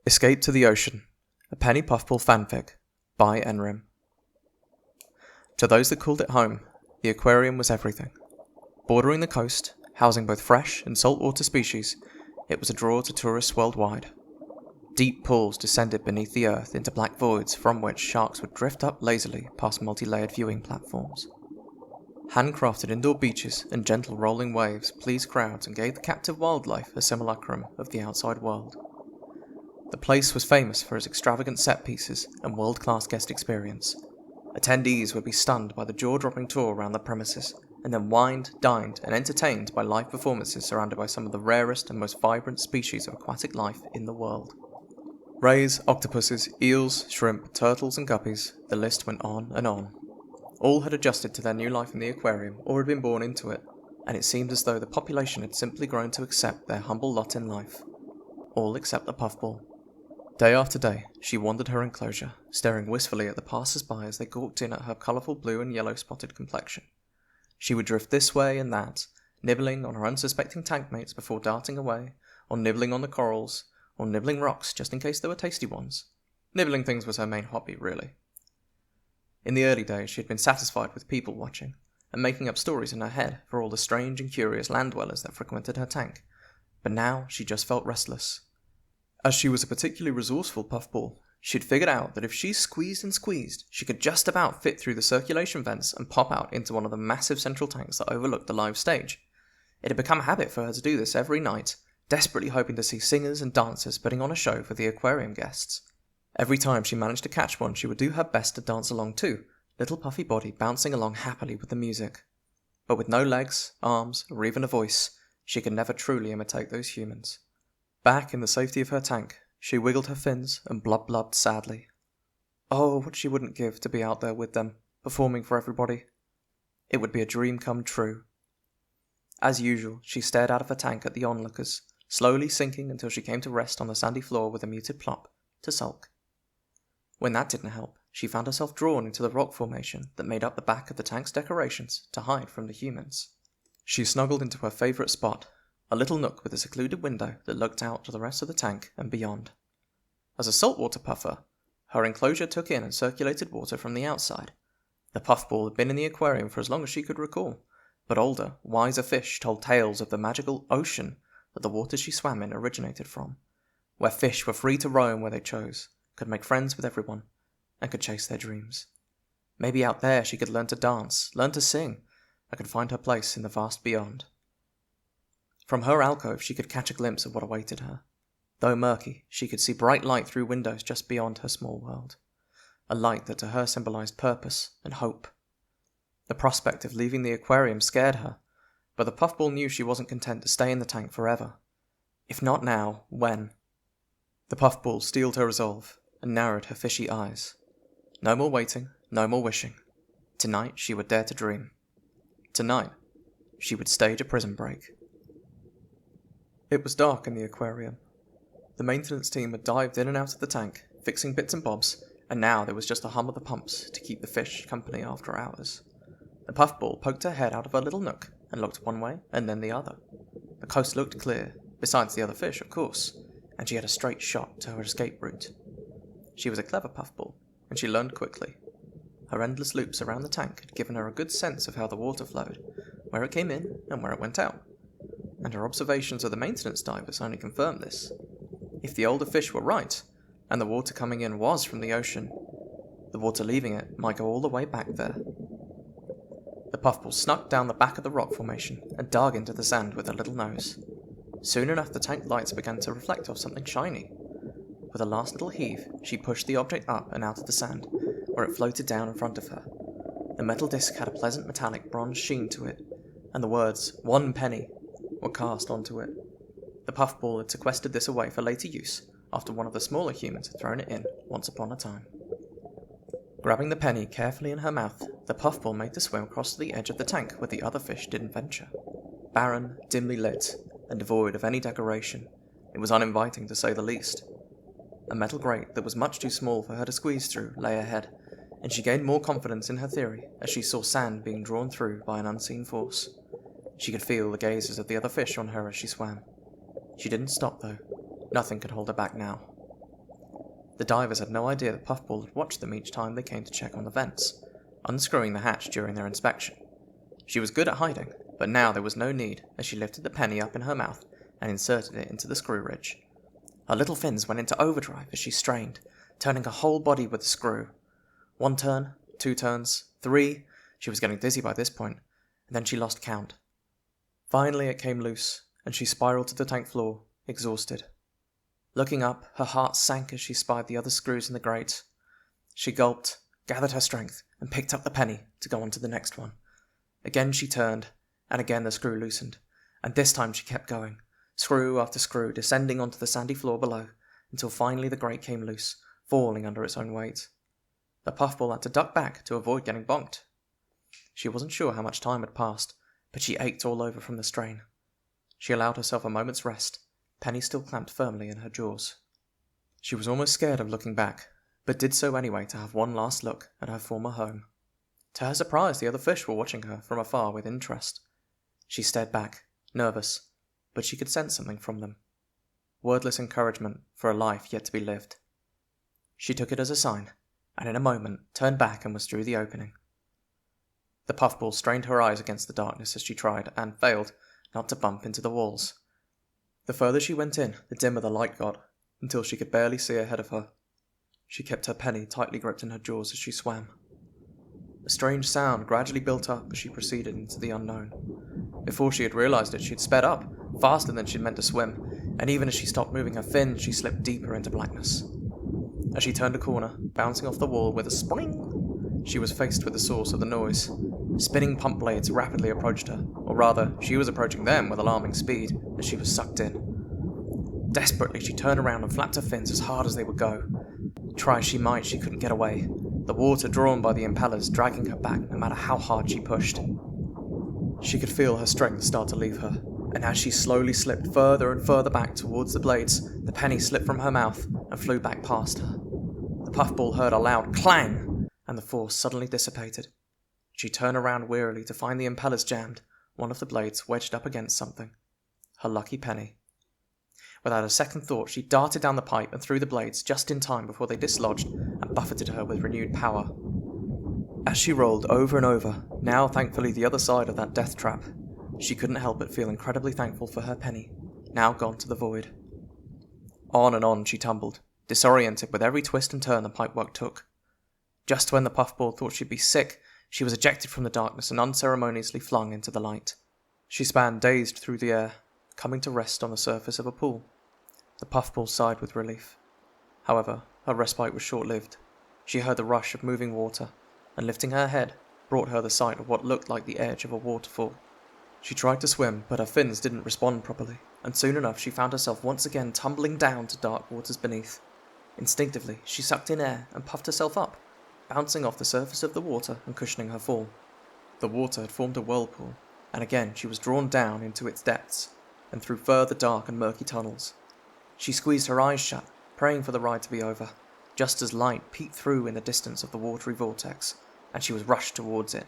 Escape to the Ocean, a Penny Puffball fanfic, by Enrim. To those that called it home, the aquarium was everything. Bordering the coast, housing both fresh and saltwater species, it was a draw to tourists worldwide. Deep pools descended beneath the earth into black voids from which sharks would drift up lazily past multi-layered viewing platforms. Handcrafted indoor beaches and gentle rolling waves pleased crowds and gave the captive wildlife a simulacrum of the outside world. The place was famous for its extravagant set pieces and world-class guest experience. Attendees would be stunned by the jaw-dropping tour around the premises, and then wined, dined, and entertained by live performances surrounded by some of the rarest and most vibrant species of aquatic life in the world. Rays, octopuses, eels, shrimp, turtles, and guppies, the list went on and on. All had adjusted to their new life in the aquarium or had been born into it, and it seemed as though the population had simply grown to accept their humble lot in life. All except the puffball. Day after day, she wandered her enclosure, staring wistfully at the passers-by as they gawked in at her colourful blue and yellow spotted complexion. She would drift this way and that, nibbling on her unsuspecting tank mates before darting away, or nibbling on the corals, or nibbling rocks just in case there were tasty ones. Nibbling things was her main hobby, really. In the early days, she had been satisfied with people watching, and making up stories in her head for all the strange and curious land dwellers that frequented her tank, but now she just felt restless. As she was a particularly resourceful puffball, she'd figured out that if she squeezed and squeezed, she could just about fit through the circulation vents and pop out into one of the massive central tanks that overlooked the live stage. It had become a habit for her to do this every night, desperately hoping to see singers and dancers putting on a show for the aquarium guests. Every time she managed to catch one, she would do her best to dance along too, little puffy body bouncing along happily with the music. But with no legs, arms, or even a voice, she could never truly imitate those humans. Back in the safety of her tank, she wiggled her fins and blubbed sadly. Oh, what she wouldn't give to be out there with them, performing for everybody. It would be a dream come true. As usual, she stared out of her tank at the onlookers, slowly sinking until she came to rest on the sandy floor with a muted plop, to sulk. When that didn't help, she found herself drawn into the rock formation that made up the back of the tank's decorations to hide from the humans. She snuggled into her favourite spot, a little nook with a secluded window that looked out to the rest of the tank and beyond. As a saltwater puffer, her enclosure took in and circulated water from the outside. The puffball had been in the aquarium for as long as she could recall, but older, wiser fish told tales of the magical ocean that the waters she swam in originated from, where fish were free to roam where they chose, could make friends with everyone, and could chase their dreams. Maybe out there she could learn to dance, learn to sing, and could find her place in the vast beyond. From her alcove she could catch a glimpse of what awaited her. Though murky, she could see bright light through windows just beyond her small world, a light that to her symbolized purpose and hope. The prospect of leaving the aquarium scared her, but the puffball knew she wasn't content to stay in the tank forever. If not now, when? The puffball steeled her resolve and narrowed her fishy eyes. No more waiting, no more wishing. Tonight she would dare to dream. Tonight she would stage a prison break. It was dark in the aquarium. The maintenance team had dived in and out of the tank, fixing bits and bobs, and now there was just the hum of the pumps to keep the fish company after hours. The puffball poked her head out of her little nook and looked one way and then the other. The coast looked clear, besides the other fish, of course, and she had a straight shot to her escape route. She was a clever puffball, and she learned quickly. Her endless loops around the tank had given her a good sense of how the water flowed, where it came in and where it went out. And her observations of the maintenance divers only confirmed this. If the older fish were right, and the water coming in was from the ocean, the water leaving it might go all the way back there. The puffball snuck down the back of the rock formation and dug into the sand with her little nose. Soon enough the tank lights began to reflect off something shiny. With a last little heave, she pushed the object up and out of the sand, where it floated down in front of her. The metal disc had a pleasant metallic bronze sheen to it, and the words, "1 penny," were cast onto it. The puffball had sequestered this away for later use, after one of the smaller humans had thrown it in once upon a time. Grabbing the penny carefully in her mouth, the puffball made the swim across to the edge of the tank where the other fish didn't venture. Barren, dimly lit, and devoid of any decoration, it was uninviting to say the least. A metal grate that was much too small for her to squeeze through lay ahead, and she gained more confidence in her theory as she saw sand being drawn through by an unseen force. She could feel the gazes of the other fish on her as she swam. She didn't stop though. Nothing could hold her back now. The divers had no idea that Puffball had watched them each time they came to check on the vents, unscrewing the hatch during their inspection. She was good at hiding, but now there was no need as she lifted the penny up in her mouth and inserted it into the screw ridge. Her little fins went into overdrive as she strained, turning her whole body with the screw. 1 turn, 2 turns, 3. She was getting dizzy by this point, and then she lost count. Finally it came loose, and she spiraled to the tank floor, exhausted. Looking up, her heart sank as she spied the other screws in the grate. She gulped, gathered her strength, and picked up the penny to go on to the next one. Again she turned, and again the screw loosened, and this time she kept going, screw after screw descending onto the sandy floor below, until finally the grate came loose, falling under its own weight. The Puffball had to duck back to avoid getting bonked. She wasn't sure how much time had passed, but she ached all over from the strain. She allowed herself a moment's rest, Penny still clamped firmly in her jaws. She was almost scared of looking back, but did so anyway to have one last look at her former home. To her surprise, the other fish were watching her from afar with interest. She stared back, nervous, but she could sense something from them. Wordless encouragement for a life yet to be lived. She took it as a sign, and in a moment turned back and was through the opening. The Puffball strained her eyes against the darkness as she tried, and failed, not to bump into the walls. The further she went in, the dimmer the light got, until she could barely see ahead of her. She kept her penny tightly gripped in her jaws as she swam. A strange sound gradually built up as she proceeded into the unknown. Before she had realized it, she had sped up, faster than she'd meant to swim, and even as she stopped moving her fins, she slipped deeper into blackness. As she turned a corner, bouncing off the wall with a spring, she was faced with the source of the noise. Spinning pump blades rapidly approached her, or rather, she was approaching them with alarming speed as she was sucked in. Desperately, she turned around and flapped her fins as hard as they would go. Try as she might, she couldn't get away, the water drawn by the impellers dragging her back no matter how hard she pushed. She could feel her strength start to leave her, and as she slowly slipped further and further back towards the blades, the penny slipped from her mouth and flew back past her. The Puffball heard a loud clang, and the force suddenly dissipated. She turned around wearily to find the impellers jammed, one of the blades wedged up against something. Her lucky penny. Without a second thought, she darted down the pipe and through the blades just in time before they dislodged and buffeted her with renewed power. As she rolled over and over, now thankfully the other side of that death trap, she couldn't help but feel incredibly thankful for her penny, now gone to the void. On and on she tumbled, disoriented with every twist and turn the pipework took. Just when the Puffball thought she'd be sick, she was ejected from the darkness and unceremoniously flung into the light. She span dazed through the air, coming to rest on the surface of a pool. The Puffball sighed with relief. However, her respite was short-lived. She heard the rush of moving water, and lifting her head, brought her the sight of what looked like the edge of a waterfall. She tried to swim, but her fins didn't respond properly, and soon enough she found herself once again tumbling down to dark waters beneath. Instinctively, she sucked in air and puffed herself up, bouncing off the surface of the water and cushioning her fall. The water had formed a whirlpool, and again she was drawn down into its depths, and through further dark and murky tunnels. She squeezed her eyes shut, praying for the ride to be over, just as light peeked through in the distance of the watery vortex, and she was rushed towards it.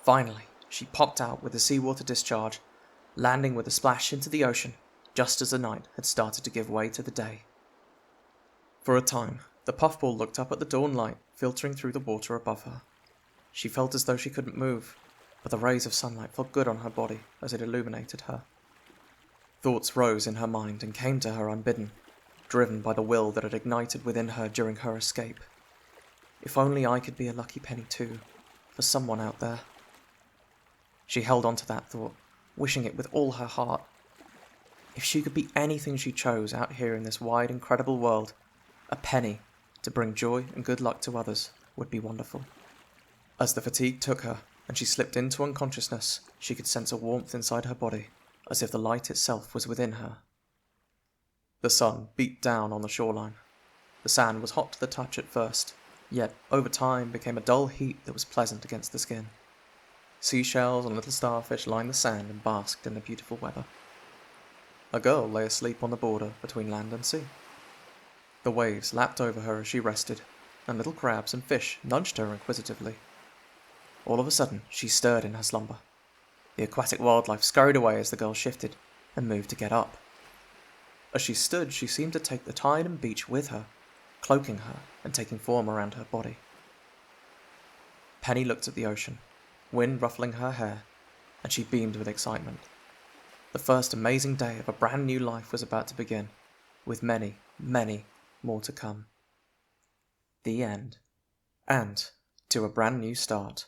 Finally, she popped out with the seawater discharge, landing with a splash into the ocean, just as the night had started to give way to the day. For a time, the Puffball looked up at the dawn light filtering through the water above her. She felt as though she couldn't move, but the rays of sunlight felt good on her body as it illuminated her. Thoughts rose in her mind and came to her unbidden, driven by the will that had ignited within her during her escape. If only I could be a lucky penny too, for someone out there. She held on to that thought, wishing it with all her heart. If she could be anything she chose out here in this wide, incredible world, a penny to bring joy and good luck to others would be wonderful. As the fatigue took her and she slipped into unconsciousness, she could sense a warmth inside her body, as if the light itself was within her. The sun beat down on the shoreline. The sand was hot to the touch at first, yet over time became a dull heat that was pleasant against the skin. Seashells and little starfish lined the sand and basked in the beautiful weather. A girl lay asleep on the border between land and sea. The waves lapped over her as she rested, and little crabs and fish nudged her inquisitively. All of a sudden, she stirred in her slumber. The aquatic wildlife scurried away as the girl shifted and moved to get up. As she stood, she seemed to take the tide and beach with her, cloaking her and taking form around her body. Penny looked at the ocean, wind ruffling her hair, and she beamed with excitement. The first amazing day of a brand new life was about to begin, with many, many more to come. The end. And to a brand new start.